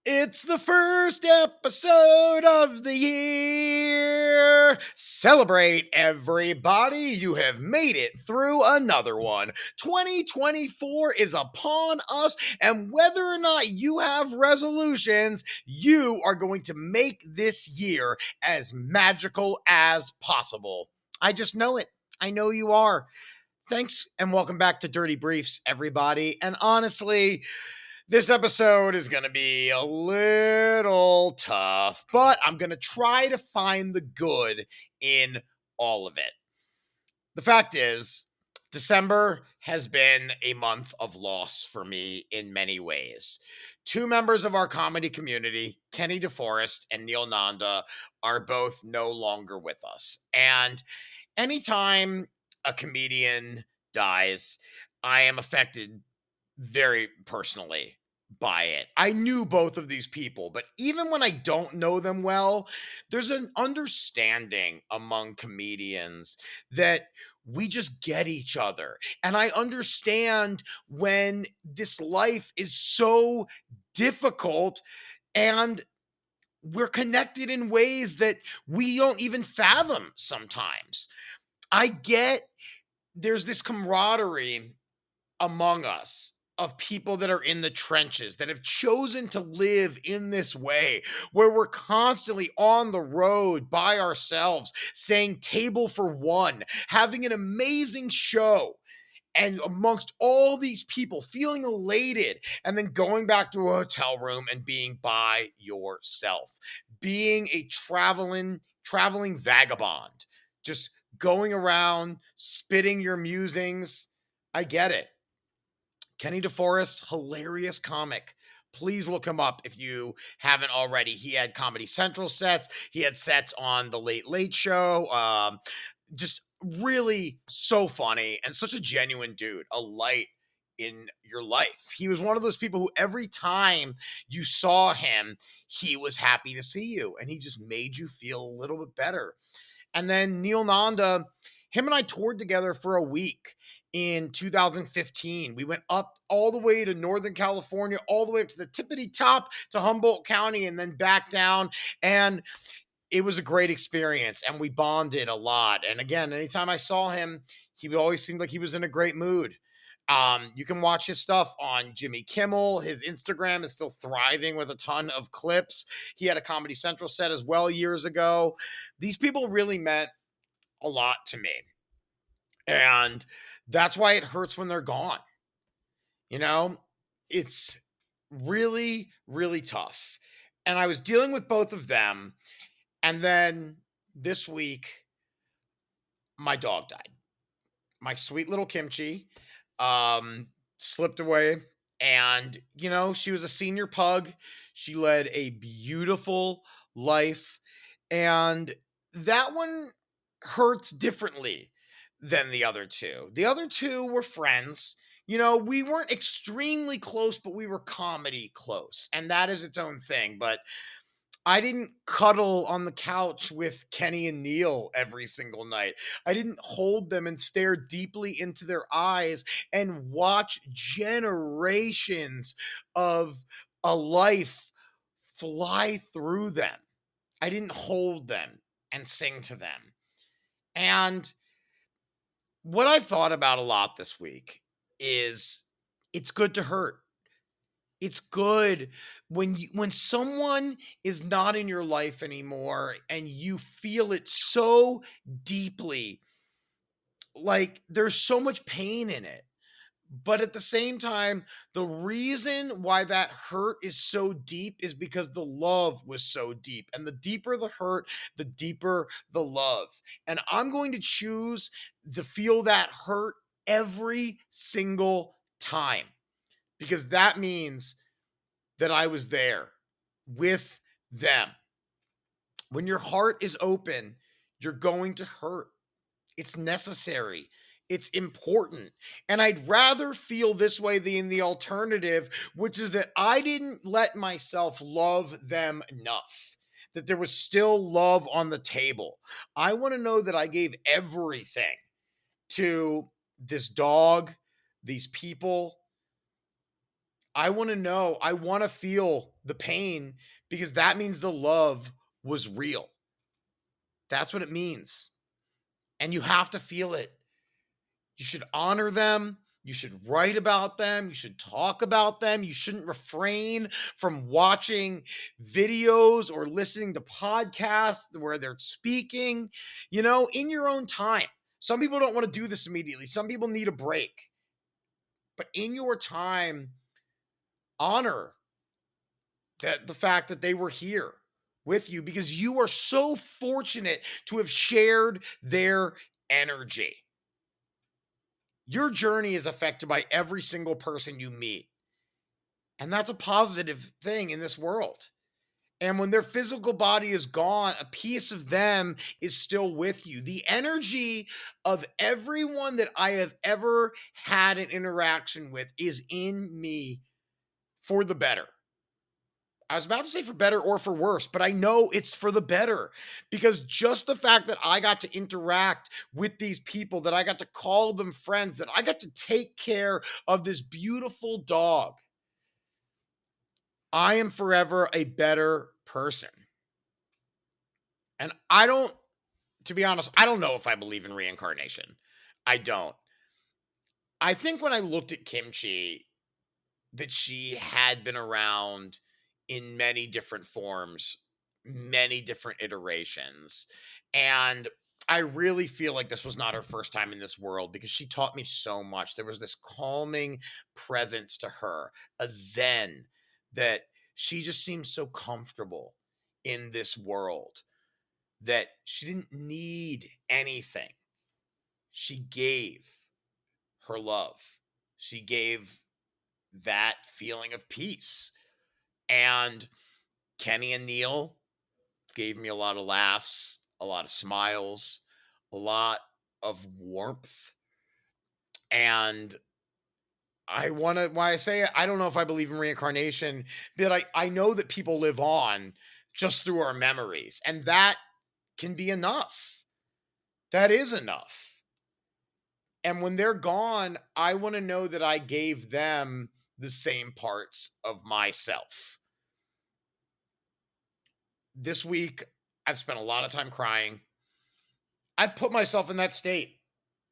It's the first episode of the year. Celebrate, everybody. You have made it through another one. 2024 is upon us, and whether or not you have resolutions, you are going to make this year as magical as possible. I just know it. I know you are. Thanks, and welcome back to Dirty Briefs, everybody. And honestly, this episode is going to be a little tough, but I'm going to try to find the good in all of it. The fact is, December has been a month of loss for me in many ways. Two members of our comedy community, Kenny DeForest and Neil Nanda, are both no longer with us. And anytime a comedian dies, I am affected very personally by it. I knew both of these people, but even when I don't know them well, there's an understanding among comedians that we just get each other. And I understand when this life is so difficult and we're connected in ways that we don't even fathom sometimes. I get there's this camaraderie among us of people that are in the trenches that have chosen to live in this way where we're constantly on the road by ourselves saying table for one, having an amazing show, and amongst all these people feeling elated, and then going back to a hotel room and being by yourself, being a traveling vagabond, just going around spitting your musings. I get it. Kenny DeForest, hilarious comic. Please look him up if you haven't already. He had Comedy Central sets. He had sets on The Late Late Show. Just really so funny and such a genuine dude, a light in your life. He was one of those people who every time you saw him, he was happy to see you and he just made you feel a little bit better. And then Neil Nanda, him and I toured together for a week in 2015. We went up all the way to Northern California, all the way up to the tippity top to Humboldt County, and then back down. And it was a great experience, and we bonded a lot. And again, anytime I saw him, he would always seem like he was in a great mood. You can watch his stuff on Jimmy Kimmel. His Instagram is still thriving with a ton of clips. He had a Comedy Central set as well years ago. These people really meant a lot to me. And that's why it hurts when they're gone. You know, it's really, really tough. And I was dealing with both of them. And then this week, my dog died. My sweet little Kimchi slipped away. And, she was a senior pug. She led a beautiful life. And that one hurts differently than the other two. The other two were friends. We weren't extremely close, but we were comedy close. And that is its own thing. But I didn't cuddle on the couch with Kenny and Neil every single night. I didn't hold them and stare deeply into their eyes and watch generations of a life fly through them. I didn't hold them and sing to them. And what I've thought about a lot this week is it's good to hurt. It's good when someone is not in your life anymore and you feel it so deeply, like there's so much pain in it. But at the same time, the reason why that hurt is so deep is because the love was so deep. And the deeper the hurt, the deeper the love. And I'm going to choose to feel that hurt every single time because that means that I was there with them. When your heart is open, you're going to hurt. It's necessary. It's important. And I'd rather feel this way than the alternative, which is that I didn't let myself love them enough, that there was still love on the table. I want to know that I gave everything to this dog, these people. I want to know, I want to feel the pain because that means the love was real. That's what it means. And you have to feel it. You should honor them. You should write about them. You should talk about them. You shouldn't refrain from watching videos or listening to podcasts where they're speaking, in your own time. Some people don't want to do this immediately. Some people need a break. But in your time, honor that the fact that they were here with you because you are so fortunate to have shared their energy. Your journey is affected by every single person you meet. And that's a positive thing in this world. And when their physical body is gone, a piece of them is still with you. The energy of everyone that I have ever had an interaction with is in me for the better. I was about to say for better or for worse, but I know it's for the better because just the fact that I got to interact with these people, that I got to call them friends, that I got to take care of this beautiful dog, I am forever a better person. And to be honest, I don't know if I believe in reincarnation. I don't. I think when I looked at Kimchi, that she had been around in many different forms, many different iterations. And I really feel like this was not her first time in this world because she taught me so much. There was this calming presence to her, a zen that she just seemed so comfortable in this world that she didn't need anything. She gave her love. She gave that feeling of peace. And Kenny and Neil gave me a lot of laughs, a lot of smiles, a lot of warmth. And why I say it, I don't know if I believe in reincarnation, but I know that people live on just through our memories. And that can be enough. That is enough. And when they're gone, I want to know that I gave them the same parts of myself. This week, I've spent a lot of time crying. I put myself in that state.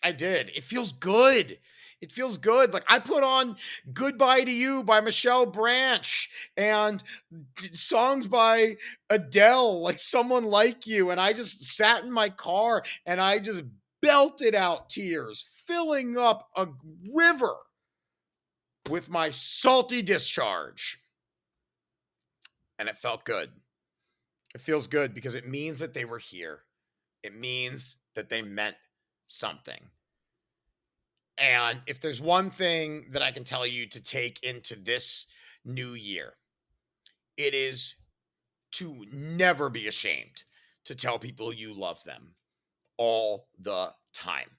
I did. It feels good. It feels good. Like I put on Goodbye to You by Michelle Branch and songs by Adele, like Someone Like You. And I just sat in my car and I just belted out tears, filling up a river with my salty discharge. And it felt good. It feels good because it means that they were here. It means that they meant something. And if there's one thing that I can tell you to take into this new year, it is to never be ashamed to tell people you love them all the time.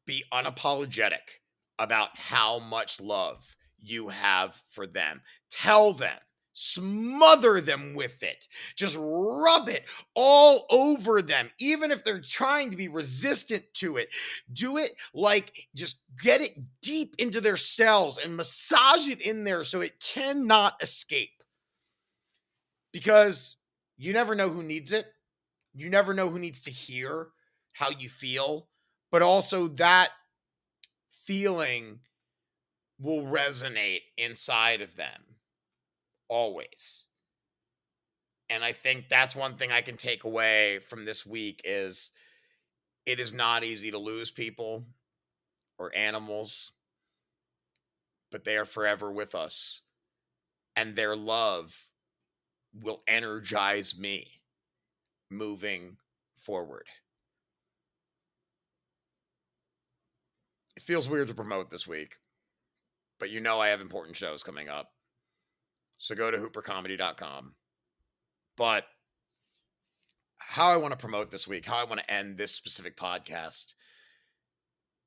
Be unapologetic about how much love you have for them. Tell them, smother them with it. Just rub it all over them, even if they're trying to be resistant to it. Do it like just get it deep into their cells and massage it in there so it cannot escape. Because you never know who needs it. You never know who needs to hear how you feel, but also that feeling will resonate inside of them always. And I think that's one thing I can take away from this week is it is not easy to lose people or animals, but they are forever with us. And their love will energize me moving forward. It feels weird to promote this week, but I have important shows coming up. So go to hoopercomedy.com. But how I want to promote this week, how I want to end this specific podcast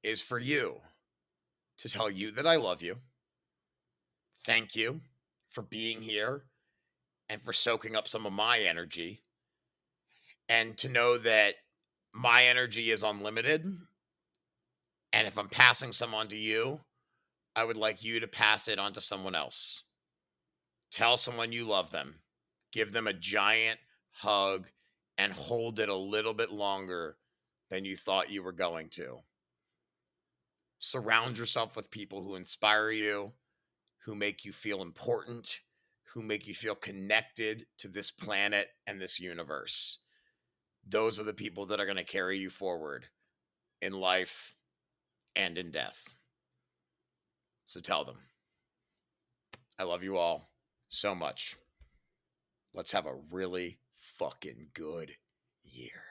is for you to tell you that I love you. Thank you for being here and for soaking up some of my energy. And to know that my energy is unlimited. And if I'm passing some on to you, I would like you to pass it on to someone else. Tell someone you love them. Give them a giant hug and hold it a little bit longer than you thought you were going to. Surround yourself with people who inspire you, who make you feel important, who make you feel connected to this planet and this universe. Those are the people that are going to carry you forward in life and in death. So tell them, I love you all so much. Let's have a really fucking good year.